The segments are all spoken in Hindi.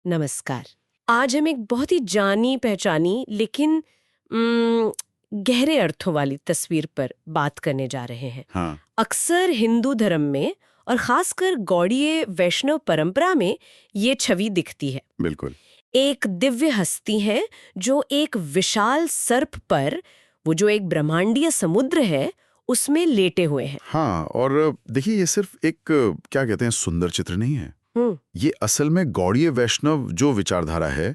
नमस्कार। आज हम एक बहुत ही जानी पहचानी लेकिन गहरे अर्थों वाली तस्वीर पर बात करने जा रहे हैं। हाँ। अक्सर हिंदू धर्म में और खासकर गौड़ीय वैष्णव परंपरा में ये छवि दिखती है। बिल्कुल। एक दिव्य हस्ती है जो एक विशाल सर्प पर, वो जो एक ब्रह्मांडीय समुद्र है, उसमें लेटे हुए हैं। हाँ, और देखिए ये सिर्फ एक क्या कहते हैं सुंदर चित्र नहीं है। ये असल में गौड़ीय वैष्णव जो विचारधारा है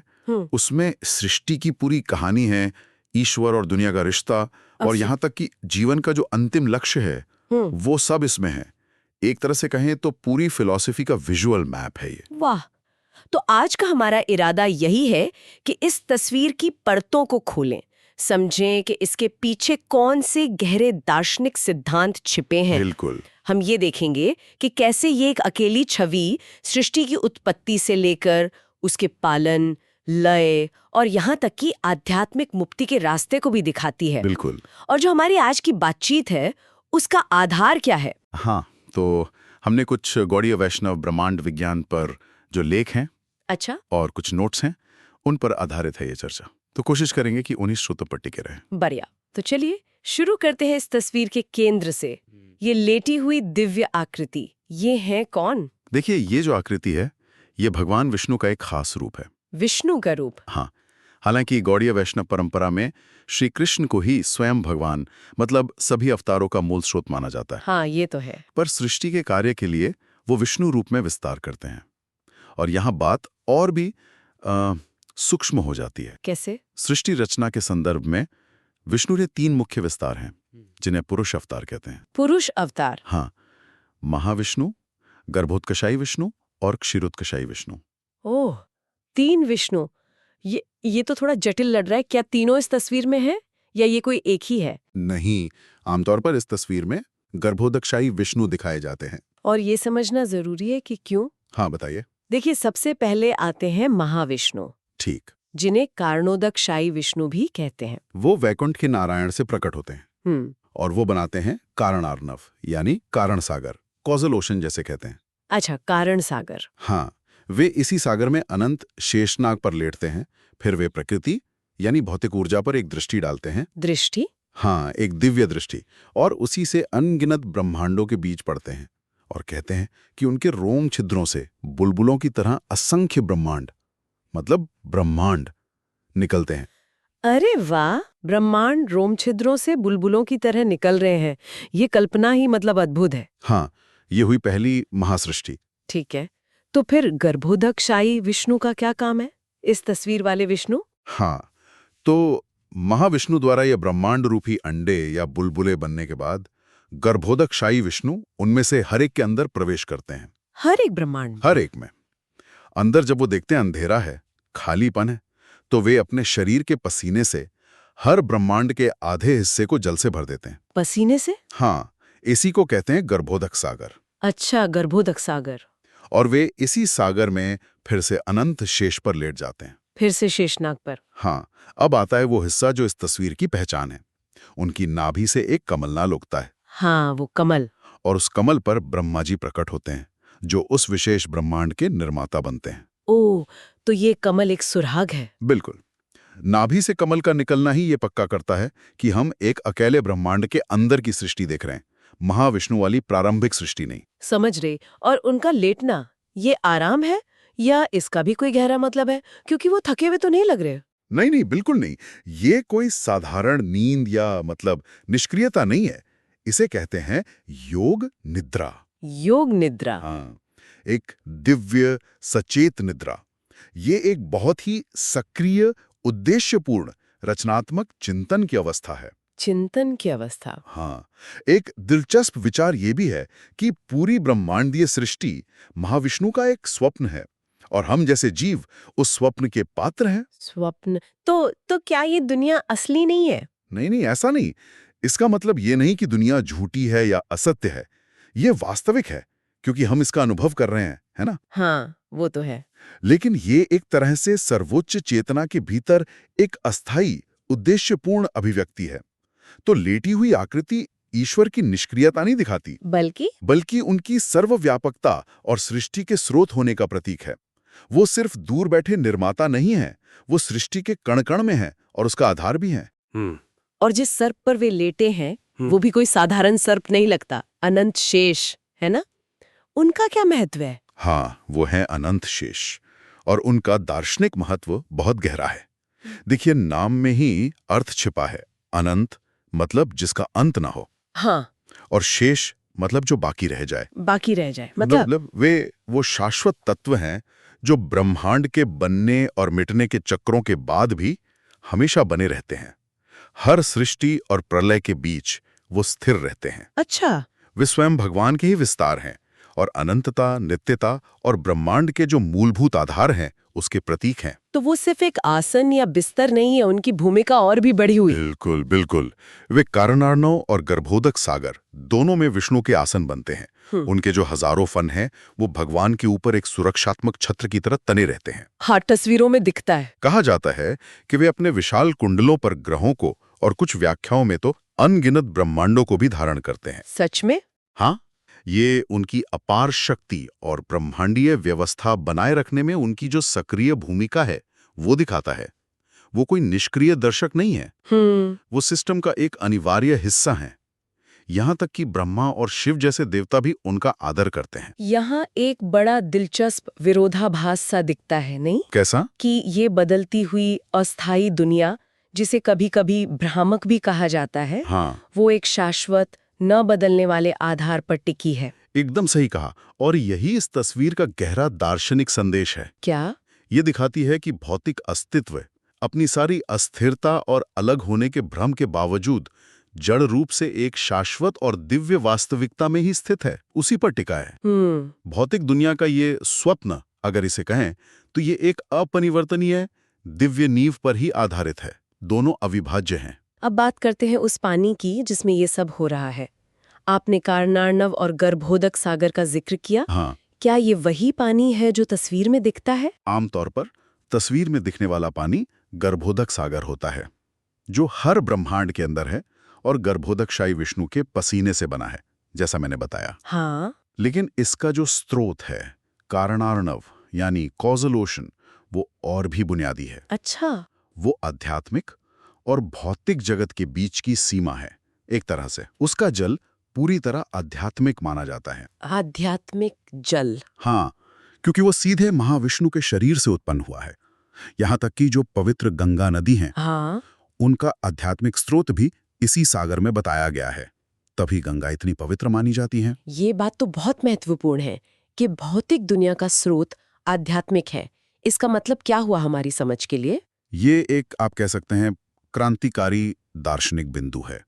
उसमें सृष्टि की पूरी कहानी है, ईश्वर और दुनिया का रिश्ता, और यहाँ तक कि जीवन का जो अंतिम लक्ष्य है वो सब इसमें है। एक तरह से कहें तो पूरी फिलॉसफी का विजुअल मैप है ये। वाह! तो आज का हमारा इरादा यही है कि इस तस्वीर की परतों को खोलें, समझें कि इसके पीछे कौन से गहरे दार्शनिक सिद्धांत छिपे हैं। बिल्कुल। हम ये देखेंगे कि कैसे ये एक अकेली छवि सृष्टि की उत्पत्ति से लेकर उसके पालन, लय और यहाँ तक कि आध्यात्मिक मुक्ति के रास्ते को भी दिखाती है। बिल्कुल। और जो हमारी आज की बातचीत है उसका आधार क्या है? हाँ, तो हमने कुछ गौड़ीय वैष्णव ब्रह्मांड विज्ञान पर जो लेख हैं अच्छा, और कुछ नोट्स हैं उन पर आधारित है ये चर्चा। तो कोशिश करेंगे कि उन्हीं स्रोतों पर टिके रहें। बढ़िया। तो चलिए शुरू करते हैं इस तस्वीर के केंद्र से। ये लेटी हुई दिव्य आकृति, ये है कौन? देखिए ये जो आकृति है ये भगवान विष्णु का एक खास रूप है। विष्णु का रूप? हाँ, हालांकि गौड़ीय वैष्णव परंपरा में श्री कृष्ण को ही स्वयं भगवान, मतलब सभी अवतारों का मूल स्रोत माना जाता है। हाँ, ये तो है। पर सृष्टि के कार्य के लिए वो विष्णु रूप में विस्तार करते हैं। और यहाँ बात और भी सूक्ष्म हो जाती है। कैसे? सृष्टि रचना के संदर्भ में विष्णु के 3 मुख्य विस्तार हैं जिन्हें पुरुष अवतार कहते हैं। पुरुष अवतार? हाँ, महाविष्णु, गर्भोत्कशाई विष्णु और क्षीरोत्कशाई विष्णु। ओह, 3 विष्णु। ये तो थोड़ा जटिल लग रहा है। क्या तीनों इस तस्वीर में है या ये कोई एक ही है? नहीं, आमतौर पर इस तस्वीर में गर्भोदकशाई विष्णु दिखाए जाते हैं। और ये समझना जरूरी है कि क्यों? हाँ, बताइए। देखिए, सबसे पहले आते हैं महाविष्णु, ठीक। जिन्हें कारणोदकशाई विष्णु भी कहते हैं। वो वैकुंठ के नारायण से प्रकट होते हैं और वो बनाते हैं कारणार्णव, यानी कारण सागर, कॉजल ओशन जैसे कहते हैं। अच्छा, कारण सागर। हाँ, वे इसी सागर में अनंत शेषनाग पर लेटते हैं। फिर वे प्रकृति यानी भौतिक ऊर्जा पर एक दृष्टि डालते हैं। दृष्टि? हाँ, एक दिव्य दृष्टि, और उसी से अनगिनत ब्रह्मांडों के बीच पड़ते हैं और कहते हैं कि उनके रोम छिद्रों से बुलबुलों की तरह असंख्य ब्रह्मांड, मतलब ब्रह्मांड, निकलते हैं। अरे वाह! ब्रह्मांड रोम छिद्रों से बुलबुलों की तरह निकल रहे हैं। ये कल्पना ही मतलब अद्भुत है। हाँ, ये हुई पहली महासृष्टि। ठीक है, तो फिर गर्भोदकशाई विष्णु का क्या काम है, इस तस्वीर वाले विष्णु? हाँ, तो महाविष्णु द्वारा ये ब्रह्मांड रूपी अंडे या बुलबुले बनने के बाद गर्भोदकशाई विष्णु उनमें से हर एक के अंदर प्रवेश करते हैं। हर एक ब्रह्मांड? हर एक में। अंदर जब वो देखते हैं अंधेरा है, खालीपन है, तो वे अपने शरीर के पसीने से हर ब्रह्मांड के आधे हिस्से को जल से भर देते हैं। पसीने से? हाँ, इसी को कहते हैं गर्भोदक सागर। अच्छा, गर्भोदक सागर। और वे इसी सागर में फिर से अनंत शेष पर लेट जाते हैं। फिर से शेषनाग पर? हाँ, अब आता है वो हिस्सा जो इस तस्वीर की पहचान है। उनकी नाभि से एक कमलनाल उगता है। हाँ, वो कमल। और उस कमल पर ब्रह्मा जी प्रकट होते हैं, जो उस विशेष ब्रह्मांड के निर्माता बनते हैं। ओह, तो ये कमल एक सुराग है? बिल्कुल। नाभि से कमल का निकलना ही ये पक्का करता है कि हम एक अकेले ब्रह्मांड के अंदर की सृष्टि देख रहे हैं, महाविष्णु वाली प्रारंभिक सृष्टि नहीं। समझ रही। और उनका लेटना, ये आराम है या इसका भी कोई गहरा मतलब है? क्योंकि वो थके हुए तो नहीं लग रहे। नहीं नहीं, बिल्कुल नहीं। ये कोई साधारण नींद या मतलब निष्क्रियता नहीं है। इसे कहते हैं योग निद्रा। योग निद्रा? हाँ, एक दिव्य सचेत निद्रा। ये एक बहुत ही सक्रिय, उद्देश्यपूर्ण, रचनात्मक चिंतन की अवस्था है। चिंतन की अवस्था? हाँ, एक दिलचस्प विचार ये भी है कि पूरी ब्रह्मांडीय सृष्टि महाविष्णु का एक स्वप्न है और हम जैसे जीव उस स्वप्न के पात्र हैं। स्वप्न? तो क्या ये दुनिया असली नहीं है? नहीं नहीं, ऐसा नहीं। इसका मतलब ये नहीं कि दुनिया झूठी है या असत्य है। ये वास्तविक है क्योंकि हम इसका अनुभव कर रहे हैं, है ना? हाँ, वो तो है। लेकिन ये एक तरह से सर्वोच्च चेतना के भीतर एक अस्थायी, उद्देश्यपूर्ण अभिव्यक्ति है। तो लेटी हुई आकृति ईश्वर की निष्क्रियता नहीं दिखाती, बल्कि बल्कि उनकी सर्वव्यापकता और सृष्टि के स्रोत होने का प्रतीक है। वो सिर्फ दूर बैठे निर्माता नहीं है, वो सृष्टि के कण-कण में है और उसका आधार भी है। और जिस सर्प पर वे लेटे हैं वो भी कोई साधारण सर्प नहीं लगता, अनंत शेष है ना? उनका क्या महत्व है? हाँ, वो है अनंत शेष और उनका दार्शनिक महत्व बहुत गहरा है। देखिए, नाम में ही अर्थ छिपा है। अनंत मतलब जिसका अंत ना हो। हाँ, और शेष मतलब जो बाकी रह जाए। बाकी रह जाए मतलब वे वो शाश्वत तत्व हैं जो ब्रह्मांड के बनने और मिटने के चक्रों के बाद भी हमेशा बने रहते हैं। हर सृष्टि और प्रलय के बीच वो स्थिर रहते हैं। अच्छा, वे स्वयं भगवान के ही विस्तार हैं और अनंतता, नित्यता और ब्रह्मांड के जो मूलभूत आधार हैं उसके प्रतीक हैं। तो वो सिर्फ एक आसन या बिस्तर नहीं है, उनकी भूमिका और भी बढ़ी हुई। बिल्कुल बिल्कुल। वे कारणार्णव और गर्भोदक सागर दोनों में विष्णु के आसन बनते हैं। उनके जो हजारों फन हैं वो भगवान के ऊपर एक सुरक्षात्मक छत्र की तरह तने रहते हैं। हाँ, तस्वीरों में दिखता है। कहा जाता है कि वे अपने विशाल कुंडलों पर ग्रहों को और कुछ व्याख्याओं में तो अनगिनत ब्रह्मांडों को भी धारण करते हैं। सच में? हाँ, ये उनकी अपार शक्ति और ब्रह्मांडीय व्यवस्था बनाए रखने में उनकी जो सक्रिय भूमिका है वो दिखाता है। वो कोई निष्क्रिय दर्शक नहीं है, वो सिस्टम का एक अनिवार्य हिस्सा है। यहाँ तक कि ब्रह्मा और शिव जैसे देवता भी उनका आदर करते हैं। यहाँ एक बड़ा दिलचस्प विरोधाभास सा दिखता है, नहीं? कैसा? कि ये बदलती हुई अस्थायी दुनिया, जिसे कभी-कभी भ्रामक भी कहा जाता है, हाँ, वो एक शाश्वत न बदलने वाले आधार पर टिकी है। एकदम सही कहा। और यही इस तस्वीर का गहरा दार्शनिक संदेश है। क्या? ये दिखाती है कि भौतिक अस्तित्व अपनी सारी अस्थिरता और अलग होने के भ्रम के बावजूद जड़ रूप से एक शाश्वत और दिव्य वास्तविकता में ही स्थित है, उसी पर टिका है। भौतिक दुनिया का ये स्वप्न, अगर इसे कहें, तो ये एक अपरिवर्तनीय दिव्य नींव पर ही आधारित है। दोनों अविभाज्य हैं। अब बात करते हैं उस पानी की जिसमें ये सब हो रहा है। आपने कारणार्णव और गर्भोदक सागर का जिक्र किया। हाँ, क्या ये वही पानी है जो तस्वीर में दिखता है? आमतौर पर तस्वीर में दिखने वाला पानी गर्भोदक सागर होता है, जो हर ब्रह्मांड के अंदर है और गर्भोदकशाही विष्णु के पसीने से बना है, जैसा मैंने बताया। हाँ, लेकिन इसका जो स्रोत है, कारणार्णव यानी कॉजल ओशन, वो और भी बुनियादी है। अच्छा। वो आध्यात्मिक और भौतिक जगत के बीच की सीमा है। एक तरह से उसका जल पूरी तरह आध्यात्मिक माना जाता है। आध्यात्मिक जल? हाँ, क्योंकि वो सीधे महाविष्णु के शरीर से उत्पन्न हुआ है। यहाँ तक कि जो पवित्र गंगा नदी हैं, हाँ, उनका आध्यात्मिक स्रोत भी इसी सागर में बताया गया है। तभी गंगा इतनी पवित्र मानी जाती है। ये बात तो बहुत महत्वपूर्ण है कि भौतिक दुनिया का स्रोत आध्यात्मिक है। इसका मतलब क्या हुआ हमारी समझ के लिए? ये एक, आप कह सकते हैं, क्रांतिकारी दार्शनिक बिंदु है।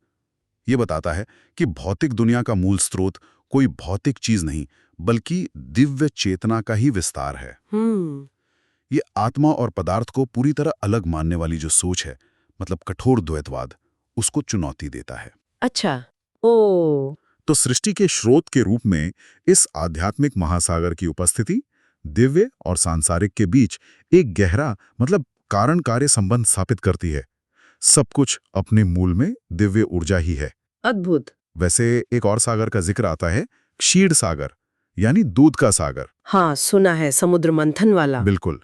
ये बताता है कि भौतिक दुनिया का मूल स्रोत कोई भौतिक चीज नहीं, बल्कि दिव्य चेतना का ही विस्तार है। ये आत्मा और पदार्थ को पूरी तरह अलग मानने वाली जो सोच है, मतलब कठोर द्वैतवाद, उसको चुनौती देता है। अच्छा। ओ। तो सृष्टि के स्रोत के रूप में इस आध्यात्मिक महासागर की उपस्थिति दिव्य और सांसारिक के बीच एक गहरा, मतलब कारण कार्य संबंध स्थापित करती है। सब कुछ अपने मूल में दिव्य ऊर्जा ही है। अद्भुत। वैसे एक और सागर का जिक्र आता है, क्षीर सागर, यानी दूध का सागर। हाँ, सुना है, समुद्र मंथन वाला। बिल्कुल।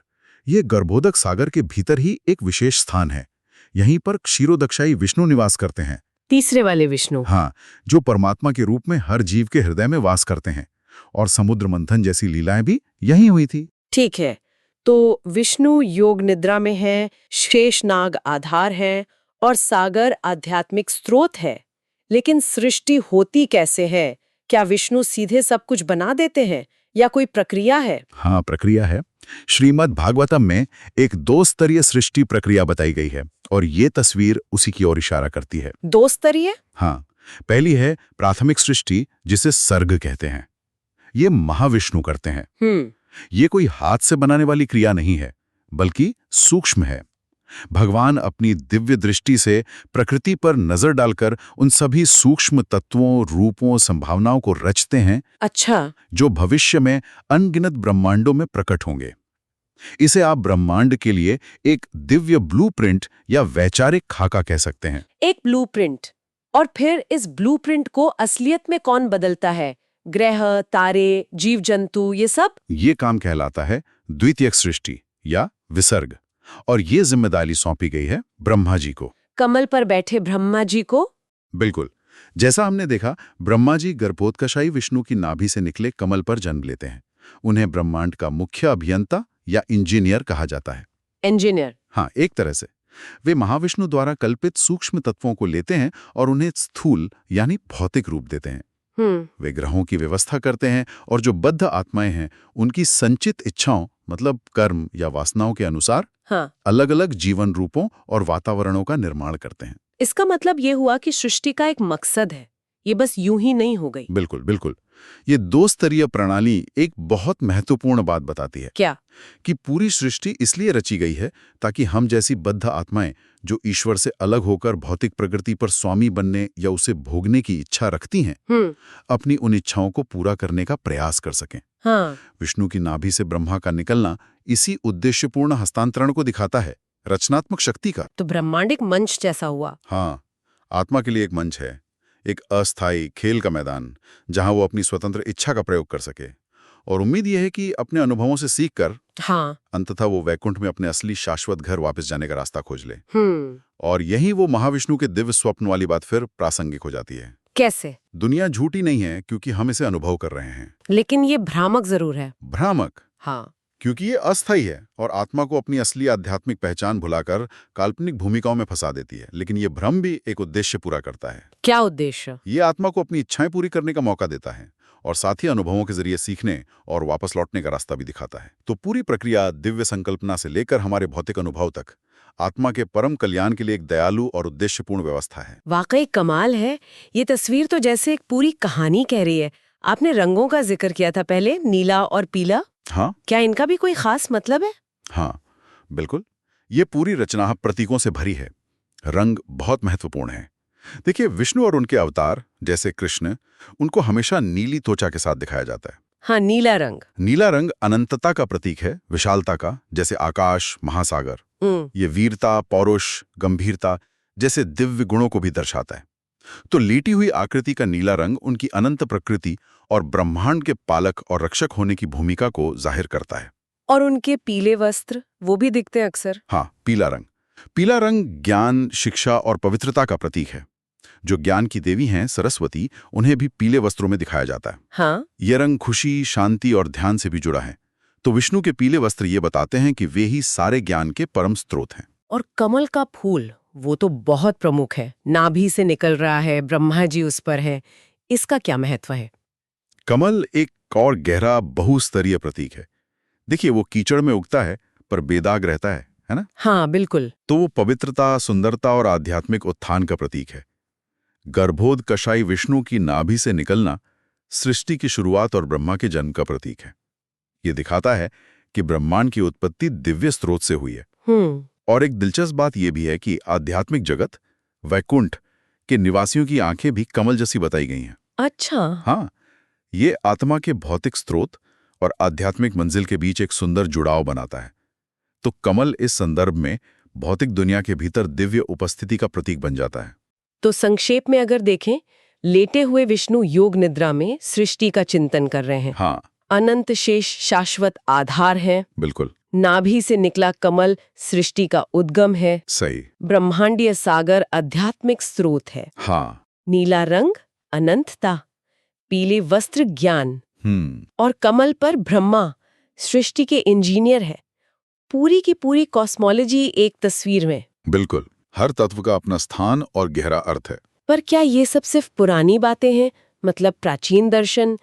ये गर्भोदक सागर के भीतर ही एक विशेष स्थान है। यहीं पर क्षीरोदक्षाई विष्णु निवास करते हैं। तीसरे वाले विष्णु? हाँ, जो परमात्मा के रूप में हर जीव के हृदय में वास करते हैं। और समुद्र मंथन जैसी लीलाएं भी यहीं हुई थी। ठीक है, तो विष्णु योग निद्रा में है, शेषनाग आधार है और सागर आध्यात्मिक स्रोत है। लेकिन सृष्टि होती कैसे है? क्या विष्णु सीधे सब कुछ बना देते हैं या कोई प्रक्रिया है? हाँ, प्रक्रिया है। श्रीमद् भागवतम में एक 2 स्तरीय सृष्टि प्रक्रिया बताई गई है और ये तस्वीर उसी की ओर इशारा करती है। 2 स्तरीय? हाँ, पहली है प्राथमिक सृष्टि, जिसे सर्ग कहते हैं। ये महाविष्णु करते हैं। ये कोई हाथ से बनाने वाली क्रिया नहीं है, बल्कि सूक्ष्म है। भगवान अपनी दिव्य दृष्टि से प्रकृति पर नजर डालकर उन सभी सूक्ष्म तत्वों, रूपों, संभावनाओं को रचते हैं। अच्छा। जो भविष्य में अनगिनत ब्रह्मांडों में प्रकट होंगे। इसे आप ब्रह्मांड के लिए एक दिव्य ब्लूप्रिंट या वैचारिक खाका कह सकते हैं। एक ब्लूप्रिंट। और फिर इस ब्लूप्रिंट को असलियत में कौन बदलता है? ग्रह, तारे, जीव जंतु, ये सब? ये काम कहलाता है द्वितीयक सृष्टि या विसर्ग, और ये जिम्मेदारी सौंपी गई है ब्रह्मा जी को। कमल पर बैठे ब्रह्मा जी को? बिल्कुल। जैसा हमने देखा, ब्रह्मा जी गर्भोत्कर्षाई विष्णु की नाभि से निकले कमल पर जन्म लेते हैं। उन्हें ब्रह्मांड का मुख्य अभियंता या इंजीनियर कहा जाता है। इंजीनियर? हाँ, एक तरह से। वे महाविष्णु द्वारा कल्पित सूक्ष्म तत्वों को लेते हैं और उन्हें स्थूल यानी भौतिक रूप देते हैं। वे ग्रहों की व्यवस्था करते हैं और जो बद्ध आत्माएं हैं उनकी संचित इच्छाओं मतलब कर्म या वासनाओं के अनुसार अलग-अलग जीवन रूपों और वातावरणों का निर्माण करते हैं। इसका मतलब ये हुआ कि सृष्टि का एक मकसद है, ये बस यूं ही नहीं हो गई। बिल्कुल बिल्कुल। ये दो स्तरीय प्रणाली एक बहुत महत्वपूर्ण बात बताती है। क्या? कि पूरी सृष्टि इसलिए रची गई है ताकि हम जैसी बद्ध आत्माएं जो ईश्वर से अलग होकर भौतिक प्रकृति पर स्वामी बनने या उसे भोगने की इच्छा रखती हैं, अपनी उन इच्छाओं को पूरा करने का प्रयास कर सकें। विष्णु की नाभि से ब्रह्मा का निकलना इसी उद्देश्यपूर्ण हस्तांतरण को दिखाता है, रचनात्मक शक्ति का। तो ब्रह्मांड एक मंच जैसा हुआ। हाँ, आत्मा के लिए एक मंच है, एक अस्थायी खेल का मैदान जहां वो अपनी स्वतंत्र इच्छा का प्रयोग कर सके। और उम्मीद यह है कि अपने अनुभवों से सीखकर अंततः वो वैकुंठ में अपने असली शाश्वत घर वापस जाने का रास्ता खोज ले। और यही वो महाविष्णु के दिव्य स्वप्न वाली बात फिर प्रासंगिक हो जाती है। कैसे? दुनिया झूठी नहीं है क्योंकि हम इसे अनुभव कर रहे हैं, लेकिन ये भ्रामक जरूर है। भ्रामक? हाँ, क्योंकि ये अस्थायी है और आत्मा को अपनी असली आध्यात्मिक पहचान भुलाकर काल्पनिक भूमिकाओं में फंसा देती है। लेकिन ये भ्रम भी एक उद्देश्य पूरा करता है। क्या उद्देश्य? ये आत्मा को अपनी इच्छाएं पूरी करने का मौका देता है और साथ ही अनुभवों के जरिए सीखने और वापस लौटने का रास्ता भी दिखाता है। तो पूरी प्रक्रिया दिव्य संकल्पना से लेकर हमारे भौतिक अनुभव तक आत्मा के परम कल्याण के लिए एक दयालु और उद्देश्यपूर्ण व्यवस्था है। वाकई कमाल है। ये तस्वीर तो जैसे एक पूरी कहानी कह रही है। आपने रंगों का जिक्र किया था पहले, नीला और पीला। हाँ, क्या इनका भी कोई खास मतलब है? हाँ बिल्कुल, ये पूरी रचना प्रतीकों से भरी है। रंग बहुत महत्वपूर्ण है। देखिए, विष्णु और उनके अवतार जैसे कृष्ण, उनको हमेशा नीली त्वचा के साथ दिखाया जाता है। हाँ, नीला रंग। नीला रंग अनंतता का प्रतीक है, विशालता का, जैसे आकाश, महासागर। ये वीरता, पौरुष, गंभीरता जैसे दिव्य गुणों को भी दर्शाता है। तो लेटी हुई आकृति का नीला रंग उनकी अनंत प्रकृति और ब्रह्मांड के पालक और रक्षक होने की भूमिका को जाहिर करता है। और उनके पीले वस्त्र, वो भी दिखते हैं अक्सर। हाँ, पीला रंग। पीला रंग ज्ञान, शिक्षा और पवित्रता का प्रतीक है। जो ज्ञान की देवी हैं सरस्वती, उन्हें भी पीले वस्त्रों में दिखाया जाता है। हाँ? यह रंग खुशी, शांति और ध्यान से भी जुड़ा है। तो विष्णु के पीले वस्त्र ये बताते हैं कि वे ही सारे ज्ञान के परम स्रोत हैं। और कमल का फूल, वो तो बहुत प्रमुख है, नाभि से निकल रहा है, ब्रह्मा जी उस पर है। इसका क्या महत्व है? कमल एक और गहरा बहुस्तरीय प्रतीक है। देखिए, वो कीचड़ में उगता है पर बेदाग रहता है ना? हाँ, बिल्कुल। तो वो पवित्रता, सुंदरता और आध्यात्मिक उत्थान का प्रतीक है। गर्भोत्कर्षाई विष्णु की नाभि से निकलना सृष्टि की शुरुआत और ब्रह्मा के जन्म का प्रतीक है। ये दिखाता है कि ब्रह्मांड की उत्पत्ति दिव्य स्रोत से हुई है। और एक दिलचस्प बात यह भी है कि आध्यात्मिक जगत, वैकुंठ के निवासियों की आंखें भी कमल जैसी बताई गई हैं। अच्छा। हाँ, ये आत्मा के भौतिक स्रोत और आध्यात्मिक मंजिल के बीच एक सुंदर जुड़ाव बनाता है। तो कमल इस संदर्भ में भौतिक दुनिया के भीतर दिव्य उपस्थिति का प्रतीक बन जाता है। तो संक्षेप में अगर देखें, लेटे हुए विष्णु योग निद्रा में सृष्टि का चिंतन कर रहे हैं। हाँ। अनंत शेष शाश्वत आधार है। बिल्कुल। नाभि से निकला कमल सृष्टि का उद्गम है। सही। ब्रह्मांडीय सागर आध्यात्मिक स्रोत है। हाँ। नीला रंग अनंतता, पीले वस्त्र ज्ञान, और कमल पर ब्रह्मा सृष्टि के इंजीनियर है। पूरी की पूरी कॉस्मोलॉजी एक तस्वीर में। बिल्कुल, हर तत्व का अपना स्थान और गहरा अर्थ है। पर क्या ये सब सिर्फ पुरानी बातें हैं, मतलब प्राचीन दर्शन,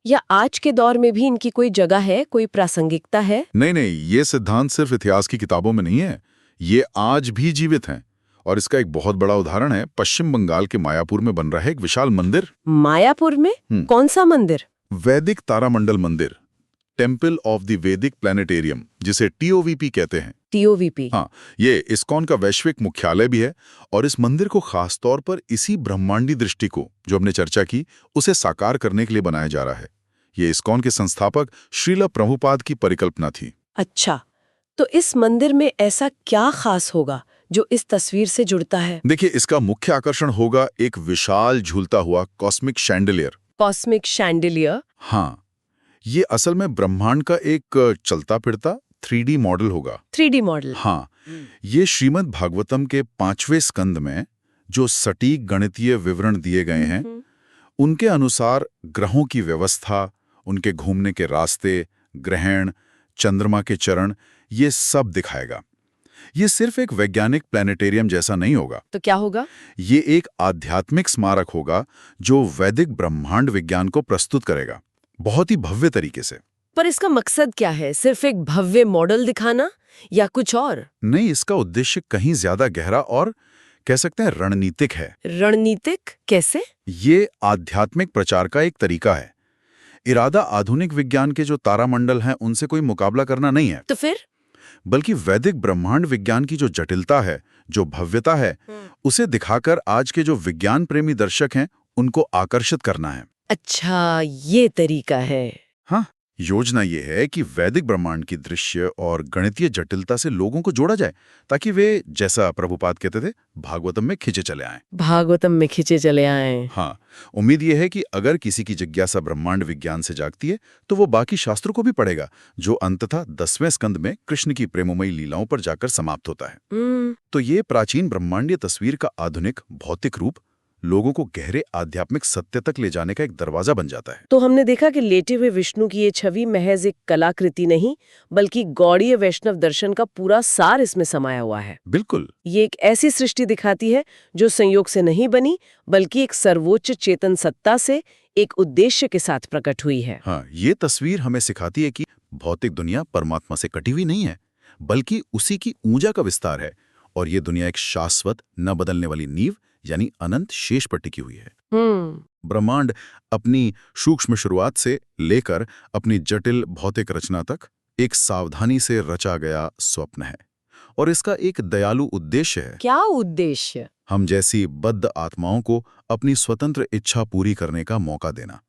या आज के दौर में भी इनकी कोई जगह है, कोई प्रासंगिकता है? नहीं, ये सिद्धांत सिर्फ इतिहास की किताबों में नहीं है, ये आज भी जीवित हैं। और इसका एक बहुत बड़ा उदाहरण है पश्चिम बंगाल के मायापुर में बन रहा है एक विशाल मंदिर। मायापुर में? कौन सा मंदिर? वैदिक तारामंडल मंदिर, टेम्पल ऑफ द वैदिक प्लैनेटेरियम, जिसे TOVP कहते हैं। TOVP? हाँ, ये इस्कॉन का वैश्विक मुख्यालय भी है। और इस मंदिर को खास तौर पर इसी ब्रह्मांडी दृष्टि को, जो हमने चर्चा की, उसे साकार करने के लिए बनाया जा रहा है। ये इस्कॉन के संस्थापक श्रील प्रभुपाद की परिकल्पना थी। अच्छा, तो इस मंदिर में ऐसा क्या खास होगा जो इस तस्वीर से जुड़ता है? देखिए, इसका मुख्य आकर्षण होगा एक विशाल झूलता हुआ कॉस्मिक शैंडलियर, कॉस्मिक शैंडिलियर। हाँ, ये असल में ब्रह्मांड का एक चलता फिरता 3D मॉडल होगा। 3D model. हाँ, ये श्रीमद् भागवतम के 5वें स्कंद में जो सटीक गणितीय विवरण दिए गए हैं, उनके अनुसार ग्रहों की व्यवस्था, उनके घूमने के रास्ते, ग्रहण, चंद्रमा के चरण, ये सब दिखाएगा। ये सिर्फ एक वैज्ञानिक प्लैनेटेरियम जैसा नहीं होगा। तो क्या होगा? ये एक आध्यात्मिक स्मारक होगा जो वैदिक ब्रह्मांड विज्ञान को प्रस्तुत करेगा, बहुत ही भव्य तरीके से। पर इसका मकसद क्या है? सिर्फ एक भव्य मॉडल दिखाना या कुछ और? नहीं, इसका उद्देश्य कहीं ज्यादा गहरा और कह सकते हैं रणनीतिक है। रणनीतिक कैसे? ये आध्यात्मिक प्रचार का एक तरीका है। इरादा आधुनिक विज्ञान के जो तारामंडल हैं उनसे कोई मुकाबला करना नहीं है, तो फिर? बल्कि वैदिक ब्रह्मांड विज्ञान की जो जटिलता है, जो भव्यता है, उसे दिखाकर आज के जो विज्ञान प्रेमी दर्शक हैं उनको आकर्षित करना है। अच्छा, ये तरीका है। हाँ, योजना ये है कि वैदिक ब्रह्मांड की दृश्य और गणितीय जटिलता से लोगों को जोड़ा जाए, ताकि वे, जैसा प्रभुपाद कहते थे, भागवतम में खिंचे चले आएं। भागवतम में खिंचे चले आएं। हाँ, उम्मीद ये है कि अगर किसी की जिज्ञासा ब्रह्मांड विज्ञान से जागती है तो वो बाकी शास्त्रों को भी पढ़ेगा, जो अंततः 10वें स्कंद में कृष्ण की प्रेममयी लीलाओं पर जाकर समाप्त होता है। तो ये प्राचीन ब्रह्मांडीय तस्वीर का आधुनिक भौतिक रूप लोगों को गहरे आध्यात्मिक सत्य तक ले जाने का एक दरवाजा बन जाता है। तो हमने देखा कि लेटे हुए विष्णु की ये छवि महज एक कलाकृति नहीं, बल्कि गौड़ीय वैष्णव दर्शन का पूरा सार इसमें समाया हुआ है। बिल्कुल। ये एक ऐसी सृष्टि दिखाती है जो संयोग से नहीं बनी, बल्कि एक सर्वोच्च चेतन सत्ता से, एक उद्देश्य के साथ प्रकट हुई है। हाँ, ये तस्वीर हमें सिखाती है कि भौतिक दुनिया परमात्मा से कटी हुई नहीं है, बल्कि उसी की ऊर्जा का विस्तार है, और ये दुनिया एक शाश्वत, न बदलने वाली नींव यानी अनंत शेष पर टिकी हुई है। ब्रह्मांड अपनी सूक्ष्म शुरुआत से लेकर अपनी जटिल भौतिक रचना तक एक सावधानी से रचा गया स्वप्न है, और इसका एक दयालु उद्देश्य है। क्या उद्देश्य? हम जैसी बद्ध आत्माओं को अपनी स्वतंत्र इच्छा पूरी करने का मौका देना,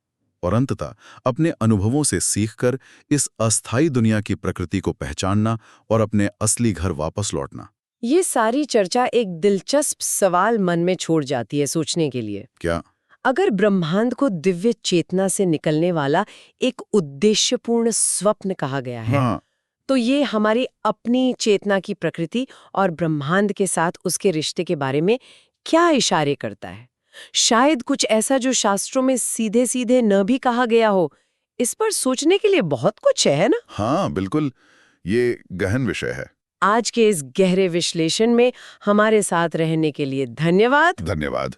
और अंततः अपने अनुभवों से सीखकर इस अस्थायी दुनिया की प्रकृति को पहचानना और अपने असली घर वापस लौटना। ये सारी चर्चा एक दिलचस्प सवाल मन में छोड़ जाती है सोचने के लिए। क्या? अगर ब्रह्मांड को दिव्य चेतना से निकलने वाला एक उद्देश्यपूर्ण स्वप्न कहा गया है, हाँ। तो ये हमारी अपनी चेतना की प्रकृति और ब्रह्मांड के साथ उसके रिश्ते के बारे में क्या इशारे करता है? शायद कुछ ऐसा जो शास्त्रों में सीधे सीधे न भी कहा गया हो। इस पर सोचने के लिए बहुत कुछ है ना? हाँ, बिल्कुल, ये गहन विषय है। आज के इस गहरे विश्लेषण में हमारे साथ रहने के लिए धन्यवाद। धन्यवाद।